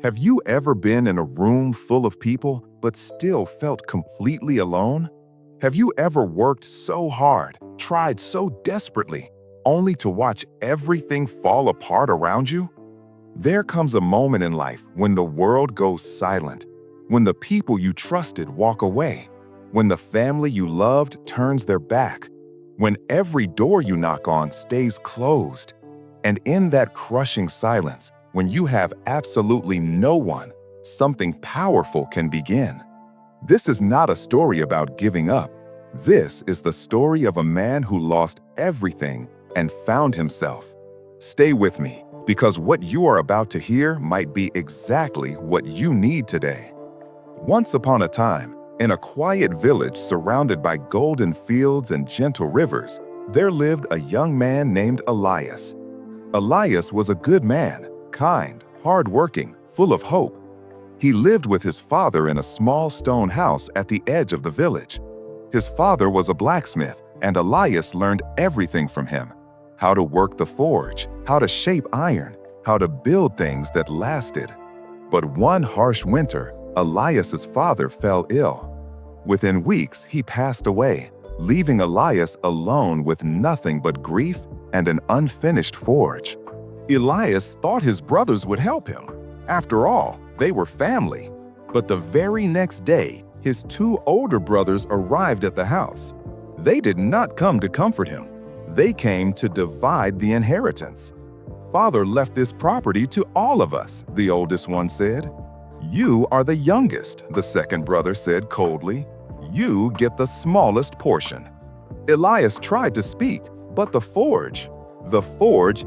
Have you ever been in a room full of people but still felt completely alone? Have you ever worked so hard, tried so desperately, only to watch everything fall apart around you? There comes a moment in life when the world goes silent, when the people you trusted walk away, when the family you loved turns their back, when every door you knock on stays closed. And in that crushing silence, when you have absolutely no one, something powerful can begin. This is not a story about giving up. This is the story of a man who lost everything and found himself. Stay with me, because what you are about to hear might be exactly what you need today. Once upon a time, in a quiet village surrounded by golden fields and gentle rivers, there lived a young man named Elias. Elias was a good man, kind, hardworking, full of hope. He lived with his father in a small stone house at the edge of the village. His father was a blacksmith, and Elias learned everything from him: how to work the forge, how to shape iron, how to build things that lasted. But one harsh winter, Elias's father fell ill. Within weeks, he passed away, leaving Elias alone with nothing but grief and an unfinished forge. Elias thought his brothers would help him. After all, they were family. But the very next day, his two older brothers arrived at the house. They did not come to comfort him. They came to divide the inheritance. "Father left this property to all of us," the oldest one said. "You are the youngest," the second brother said coldly. "You get the smallest portion." Elias tried to speak, but the forge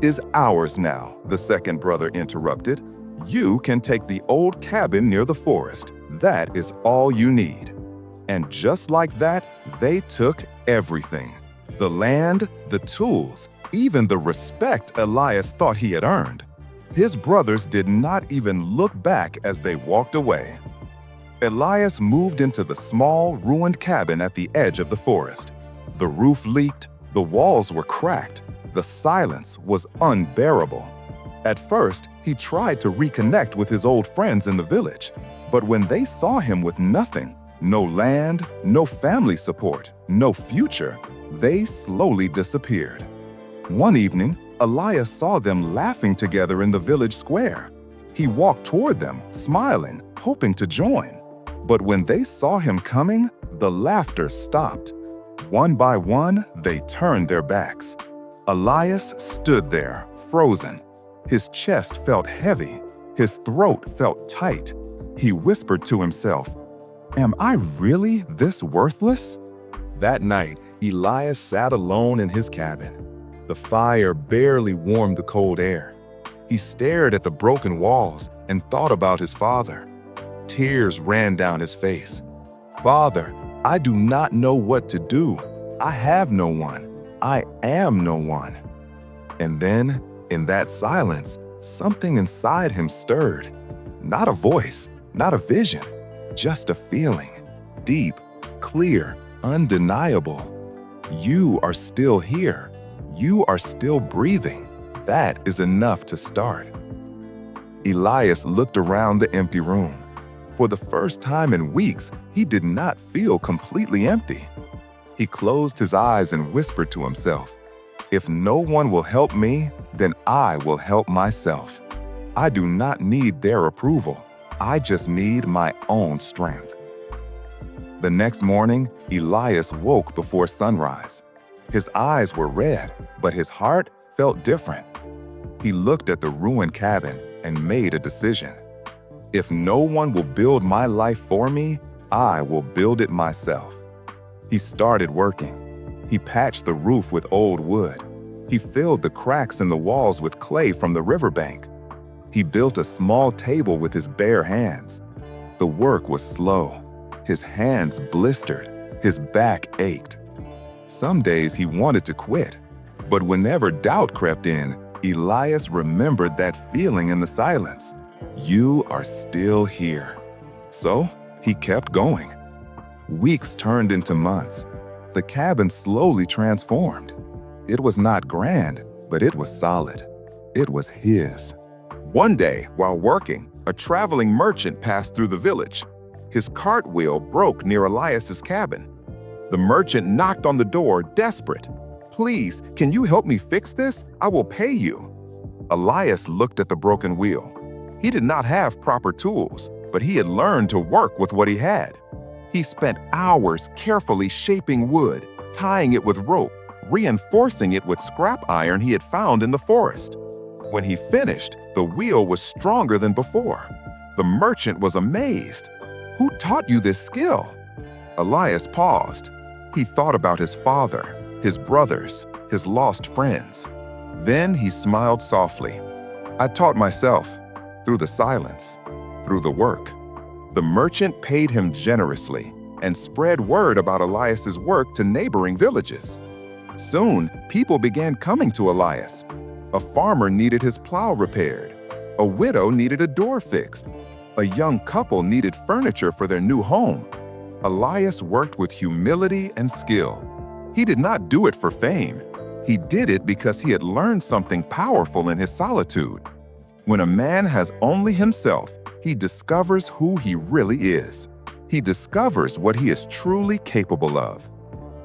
is ours now," the second brother interrupted. "You can take the old cabin near the forest. That is all you need." And just like that, they took everything: the land, the tools, even the respect Elias thought he had earned. His brothers did not even look back as they walked away. Elias moved into the small, ruined cabin at the edge of the forest. The roof leaked, the walls were cracked, the silence was unbearable. At first, he tried to reconnect with his old friends in the village, but when they saw him with nothing, no land, no family support, no future, they slowly disappeared. One evening, Elias saw them laughing together in the village square. He walked toward them, smiling, hoping to join. But when they saw him coming, the laughter stopped. One by one, they turned their backs. Elias stood there, frozen. His chest felt heavy. His throat felt tight. He whispered to himself, "Am I really this worthless?" That night, Elias sat alone in his cabin. The fire barely warmed the cold air. He stared at the broken walls and thought about his father. Tears ran down his face. "Father, I do not know what to do. I have no one. I am no one." And then, in that silence, something inside him stirred. Not a voice, not a vision, just a feeling. Deep, clear, undeniable. You are still here. You are still breathing. That is enough to start. Elias looked around the empty room. For the first time in weeks, he did not feel completely empty. He closed his eyes and whispered to himself, "If no one will help me, then I will help myself. I do not need their approval. I just need my own strength." The next morning, Elias woke before sunrise. His eyes were red, but his heart felt different. He looked at the ruined cabin and made a decision. "If no one will build my life for me, I will build it myself." He started working. He patched the roof with old wood. He filled the cracks in the walls with clay from the riverbank. He built a small table with his bare hands. The work was slow. His hands blistered. His back ached. Some days he wanted to quit. But whenever doubt crept in, Elias remembered that feeling in the silence. You are still here. So he kept going. Weeks turned into months. The cabin slowly transformed. It was not grand, but it was solid. It was his. One day, while working, a traveling merchant passed through the village. His cartwheel broke near Elias's cabin. The merchant knocked on the door, desperate. "Please, can you help me fix this? I will pay you." Elias looked at the broken wheel. He did not have proper tools, but he had learned to work with what he had. He spent hours carefully shaping wood, tying it with rope, reinforcing it with scrap iron he had found in the forest. When he finished, the wheel was stronger than before. The merchant was amazed. "Who taught you this skill?" Elias paused. He thought about his father, his brothers, his lost friends. Then he smiled softly. "I taught myself, through the silence, through the work." The merchant paid him generously and spread word about Elias's work to neighboring villages. Soon, people began coming to Elias. A farmer needed his plow repaired. A widow needed a door fixed. A young couple needed furniture for their new home. Elias worked with humility and skill. He did not do it for fame. He did it because he had learned something powerful in his solitude. When a man has only himself, he discovers who he really is. He discovers what he is truly capable of.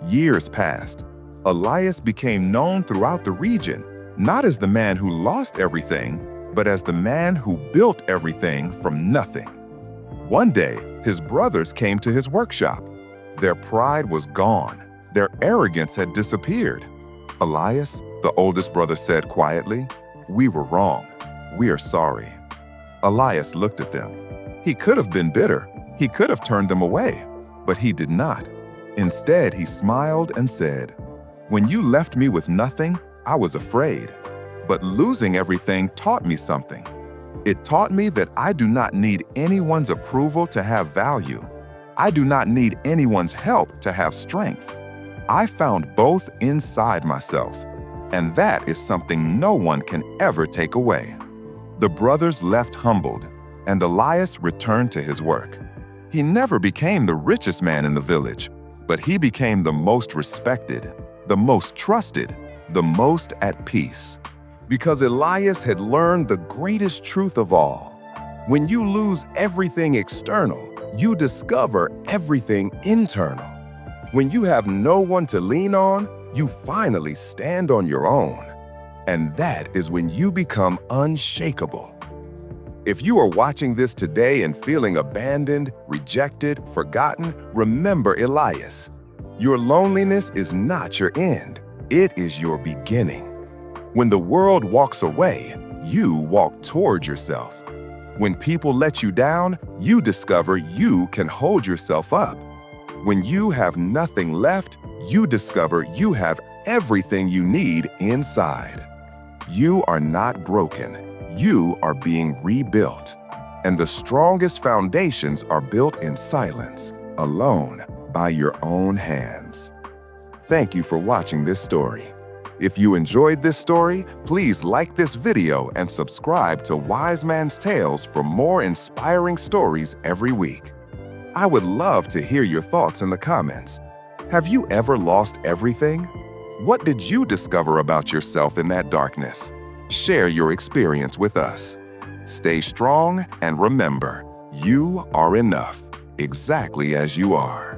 Years passed. Elias became known throughout the region, not as the man who lost everything, but as the man who built everything from nothing. One day, his brothers came to his workshop. Their pride was gone. Their arrogance had disappeared. "Elias," the oldest brother said quietly, "we were wrong. We are sorry." Elias looked at them. He could have been bitter. He could have turned them away, but he did not. Instead, he smiled and said, "When you left me with nothing, I was afraid. But losing everything taught me something. It taught me that I do not need anyone's approval to have value. I do not need anyone's help to have strength. I found both inside myself, and that is something no one can ever take away." The brothers left humbled, and Elias returned to his work. He never became the richest man in the village, but he became the most respected, the most trusted, the most at peace. Because Elias had learned the greatest truth of all. When you lose everything external, you discover everything internal. When you have no one to lean on, you finally stand on your own. And that is when you become unshakable. If you are watching this today and feeling abandoned, rejected, forgotten, remember Elias. Your loneliness is not your end. It is your beginning. When the world walks away, you walk toward yourself. When people let you down, you discover you can hold yourself up. When you have nothing left, you discover you have everything you need inside. You are not broken. You are being rebuilt. And the strongest foundations are built in silence, alone, by your own hands. Thank you for watching this story. If you enjoyed this story, please like this video and subscribe to Wise Man's Tales for more inspiring stories every week. I would love to hear your thoughts in the comments. Have you ever lost everything? What did you discover about yourself in that darkness? Share your experience with us. Stay strong and remember, you are enough, exactly as you are.